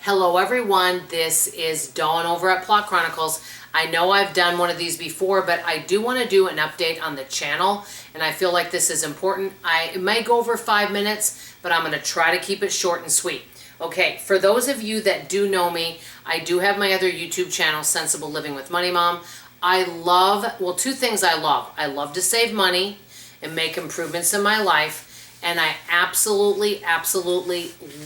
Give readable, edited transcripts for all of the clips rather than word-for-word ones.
Hello everyone, this is Dawn over at Plot Chronicles. I know I've done one of these before, but I do want to do an update on the channel, and I feel like this is important. It may go over 5 minutes, but I'm going to try to keep it short and sweet. Okay, for those of you that do know me, I do have my other YouTube channel, Sensible Living with Money Mom. I love, well, two things I love. I love to save money and make improvements in my life, and I absolutely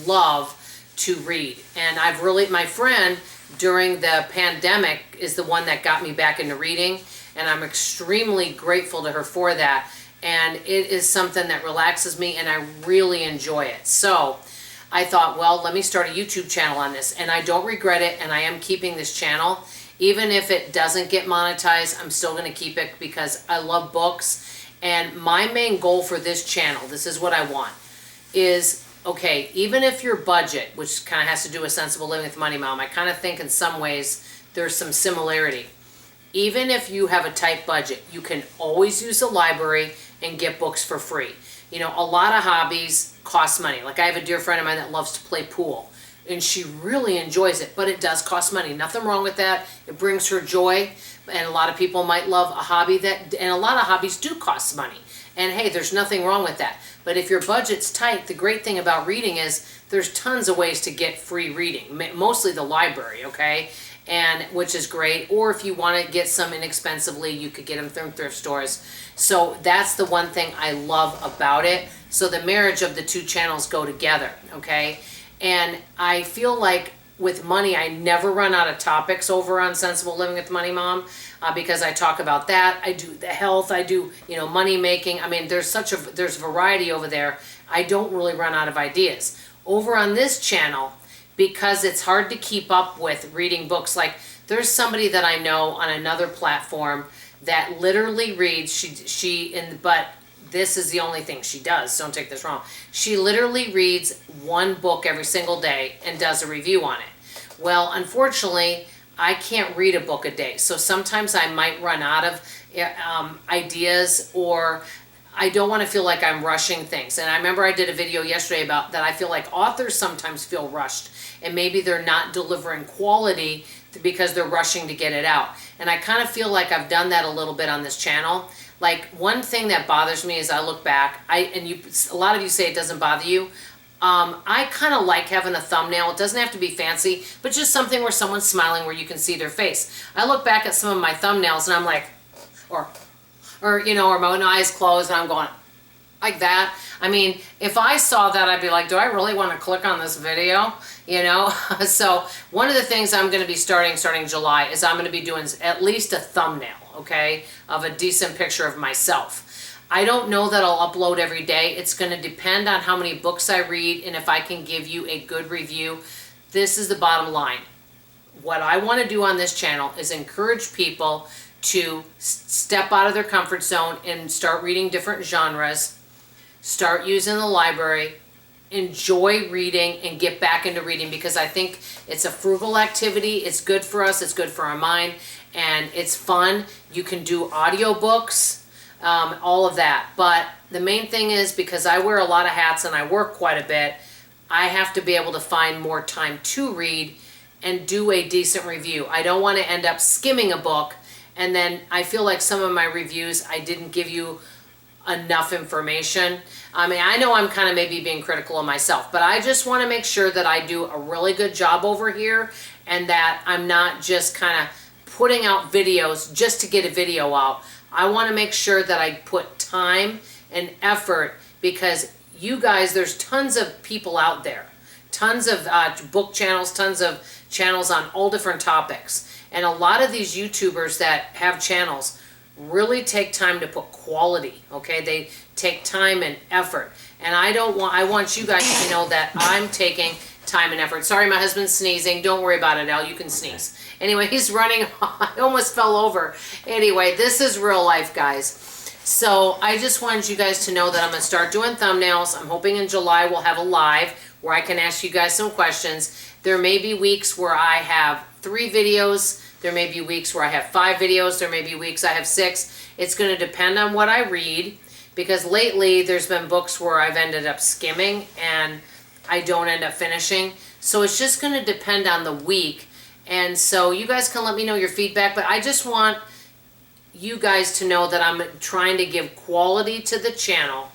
love to read. And I've really, my friend during the pandemic is the one that got me back into reading, and I'm extremely grateful to her for that. And it is something that relaxes me and I really enjoy it. So I thought, well, let me start a YouTube channel on this, and I don't regret it, and I am keeping this channel. Even if it doesn't get monetized, I'm still going to keep it because I love books. And my main goal for this channel, this is what I want, is okay, even if your budget, which kind of has to do with Sensible Living with Money Mom, I kind of think in some ways there's some similarity. Even if you have a tight budget, you can always use the library and get books for free. You know, a lot of hobbies cost money. Like I have a dear friend of mine that loves to play pool, and she really enjoys it, but it does cost money. Nothing wrong with that. It brings her joy, and a lot of people might love a hobby that, and a lot of hobbies do cost money. And hey, there's nothing wrong with that. But if your budget's tight, the great thing about reading is there's tons of ways to get free reading, mostly the library, okay? And which is great. Or if you want to get some inexpensively, you could get them from thrift stores. So that's the one thing I love about it. So the marriage of the two channels go together, okay? And I feel like with money, I never run out of topics over on Sensible Living with Money Mom because I talk about that. I do the health, I do, money making. I mean, there's variety over there. I don't really run out of ideas. Over on this channel, because it's hard to keep up with reading books, like there's somebody that I know on another platform that literally reads, but this is the only thing she does, don't take this wrong. She literally reads one book every single day and does a review on it. Well, unfortunately, I can't read a book a day. So sometimes I might run out of ideas, or I don't want to feel like I'm rushing things. And I remember I did a video yesterday about that. I feel like authors sometimes feel rushed, and maybe they're not delivering quality because they're rushing to get it out. And I kind of feel like I've done that a little bit on this channel. Like one thing that bothers me is I look back, a lot of you say it doesn't bother you. I kind of like having a thumbnail. It doesn't have to be fancy, but just something where someone's smiling where you can see their face. I look back at some of my thumbnails and I'm like, or my own eyes closed and I'm going like that. I mean, if I saw that, I'd be like, do I really want to click on this video? So one of the things I'm going to be starting July is I'm going to be doing at least a thumbnail, okay, of a decent picture of myself. I don't know that I'll upload every day. It's going to depend on how many books I read and if I can give you a good review. This is the bottom line. What I want to do on this channel is encourage people to step out of their comfort zone and start reading different genres, start using the library, enjoy reading, and get back into reading, because I think it's a frugal activity. It's good for us. It's good for our mind, and it's fun. You can do audiobooks, all of that. But the main thing is, because I wear a lot of hats and I work quite a bit, I have to be able to find more time to read and do a decent review. I don't want to end up skimming a book and then I feel like some of my reviews I didn't give you enough information. I mean, I know I'm kind of maybe being critical of myself, but I just want to make sure that I do a really good job over here and that I'm not just kind of putting out videos just to get a video out. I want to make sure that I put time and effort, because you guys, there's tons of people out there, tons of book channels, tons of channels on all different topics. And a lot of these YouTubers that have channels really take time to put quality, okay? They take time and effort. And I want you guys to know that I'm taking time and effort. Sorry, my husband's sneezing. Don't worry about it, Al. You can sneeze. Anyway, he's running. I almost fell over. Anyway, this is real life, guys. So I just wanted you guys to know that I'm going to start doing thumbnails. I'm hoping in July we'll have a live where I can ask you guys some questions. There may be weeks where I have 3 videos. There may be weeks where I have 5 videos. There may be weeks I have 6. It's going to depend on what I read, because lately there's been books where I've ended up skimming and I don't end up finishing. So it's just going to depend on the week. And so you guys can let me know your feedback, but I just want you guys to know that I'm trying to give quality to the channel,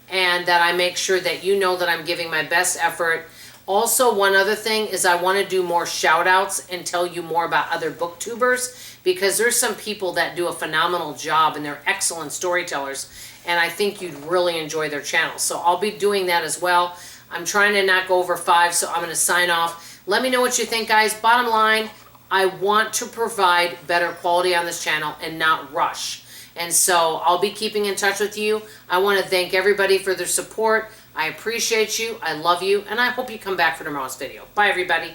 and that I make sure that you know that I'm giving my best effort. Also, one other thing is I want to do more shout outs and tell you more about other booktubers, because there's some people that do a phenomenal job and they're excellent storytellers, and I think you'd really enjoy their channels. So I'll be doing that as well. I'm trying to not go over 5, so I'm going to sign off. Let me know what you think, guys. Bottom line, I want to provide better quality on this channel and not rush. And so I'll be keeping in touch with you. I want to thank everybody for their support. I appreciate you. I love you. And I hope you come back for tomorrow's video. Bye, everybody.